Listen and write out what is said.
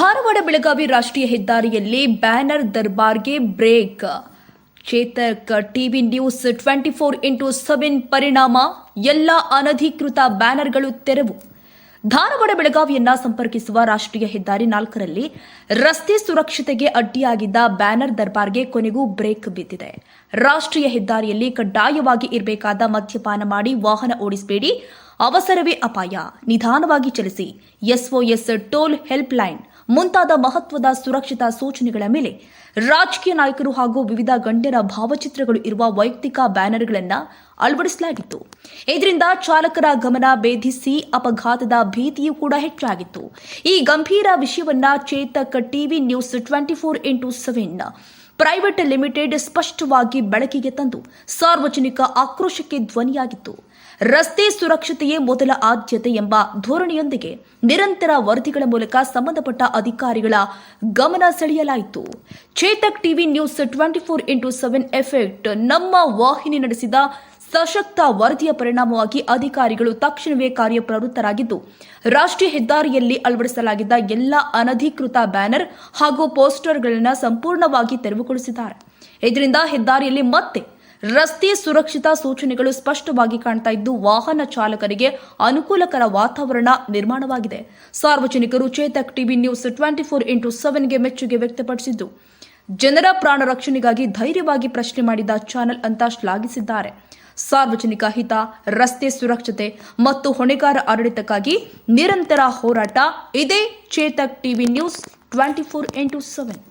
ಧಾರವಾಡ ಬೆಳಗಾವಿ ರಾಷ್ಟ್ರೀಯ ಹೆದ್ದಾರಿಯಲ್ಲಿ ಬ್ಯಾನರ್ ದರ್ಬಾರ್ಗೆ break. Chetak TV news 24x7 ಪರಿಣಾಮ ಎಲ್ಲ ಅನಧಿಕೃತ ಬ್ಯಾನರ್ಗಳು ತೆರವು. ಧಾರವಾಡ ಬೆಳಗಾವಿಯನ್ನ ಸಂಪರ್ಕಿಸುವ ರಾಷ್ಟ್ರೀಯ ಹೆದ್ದಾರಿ 4ರಲ್ಲಿ ರಸ್ತೆ ಸುರಕ್ಷತೆಗೆ ಅಡ್ಡಿಯಾಗಿದ್ದ ಬ್ಯಾನರ್ ದರ್ಬಾರ್ಗೆ ಕೊನೆಗೂ ಬ್ರೇಕ್ ಬಿದ್ದಿದೆ. ರಾಷ್ಟ್ರೀಯ ಹೆದ್ದಾರಿಯಲ್ಲಿ ಕಡ್ಡಾಯವಾಗಿ ಇರಬೇಕಾದ ಮದ್ಯಪಾನ ಮಾಡಿ ವಾಹನ ಓಡಿಸಬೇಡಿ, ಅವಸರವೇ ಅಪಾಯ, ನಿಧಾನವಾಗಿ ಚಲಿಸಿ, SOS ಟೋಲ್ ಹೆಲ್ಪ್ ಲೈನ್ ಮುಂತಾದ ಮಹತ್ವದ ಸುರಕ್ಷತಾ ಸೂಚನೆಗಳ ಮೇಲೆ ರಾಜಕೀಯ ನಾಯಕರು ಹಾಗೂ ವಿವಿಧ ಗಣ್ಯರ ಭಾವಚಿತ್ರಗಳು ಇರುವ ವೈಯಕ್ತಿಕ ಬ್ಯಾನರ್ಗಳನ್ನು ಅಳವಡಿಸಲಾಗಿತ್ತು. ಇದರಿಂದ ಚಾಲಕರ ಗಮನ ಬೇಧಿಸಿ ಅಪಘಾತದ ಭೀತಿಯೂ ಕೂಡ ಹೆಚ್ಚಾಗಿತ್ತು. ಈ ಗಂಭೀರ ವಿಷಯವನ್ನ Chetak TV news 24x7 private limited ಸ್ಪಷ್ಟವಾಗಿ ಬೆಳಕಿಗೆ ತಂದು ಸಾರ್ವಜನಿಕ ಆಕ್ರೋಶಕ್ಕೆ ಧ್ವನಿಯಾಗಿತ್ತು. ರಸ್ತೆ ಸುರಕ್ಷತೆಯೇ ಮೊದಲ ಆದ್ಯತೆ ಎಂಬ ಧೋರಣೆಯೊಂದಿಗೆ ನಿರಂತರ ವರದಿಗಳ ಮೂಲಕ ಸಂಬಂಧಪಟ್ಟ ಅಧಿಕಾರಿಗಳ ಗಮನ ಸೆಳೆಯಲಾಯಿತು. Chetak TV news 24x7 effect ನಮ್ಮ ವಾಹಿನಿ ನಡೆಸಿದ ಸಶಕ್ತ ವರದಿಯ ಪರಿಣಾಮವಾಗಿ ಅಧಿಕಾರಿಗಳು ತಕ್ಷಣವೇ ಕಾರ್ಯಪ್ರವೃತ್ತರಾಗಿದ್ದು, ರಾಷ್ಟ್ರೀಯ ಹೆದ್ದಾರಿಯಲ್ಲಿ ಅಳವಡಿಸಲಾಗಿದ್ದ ಎಲ್ಲ ಅನಧಿಕೃತ ಬ್ಯಾನರ್ ಹಾಗೂ ಪೋಸ್ಟರ್ಗಳನ್ನು ಸಂಪೂರ್ಣವಾಗಿ ತೆರವುಗೊಳಿಸಿದ್ದಾರೆ. ಇದರಿಂದ ಹೆದ್ದಾರಿಯಲ್ಲಿ ಮತ್ತೆ ರಸ್ತೆ ಸುರಕ್ಷತಾ ಸೂಚನೆಗಳು ಸ್ಪಷ್ಟವಾಗಿ ಕಾಣ್ತಾ ಇದ್ದು, ವಾಹನ ಚಾಲಕರಿಗೆ ಅನುಕೂಲಕರ ವಾತಾವರಣ ನಿರ್ಮಾಣವಾಗಿದೆ. ಸಾರ್ವಜನಿಕರು ಚೇತಕ್ ಟಿವಿ ನ್ಯೂಸ್ 24x7ಗೆ ಮೆಚ್ಚುಗೆ ವ್ಯಕ್ತಪಡಿಸಿದ್ದು, ಜನರ ಪ್ರಾಣ ರಕ್ಷಣೆಗಾಗಿ ಧೈರ್ಯವಾಗಿ ಪ್ರಶ್ನೆ ಮಾಡಿದ ಚಾನೆಲ್ ಅಂತ ಶ್ಲಾಘಿಸಿದ್ದಾರೆ. ಸಾರ್ವಜನಿಕ ಹಿತ, ರಸ್ತೆ ಸುರಕ್ಷತೆ ಮತ್ತು ಹೊಣೆಗಾರ ಆಡಳಿತಕ್ಕಾಗಿ ನಿರಂತರ ಹೋರಾಟ. ಇದೇ ಚೇತಕ್ ಟಿವಿ ನ್ಯೂಸ್ 24x7.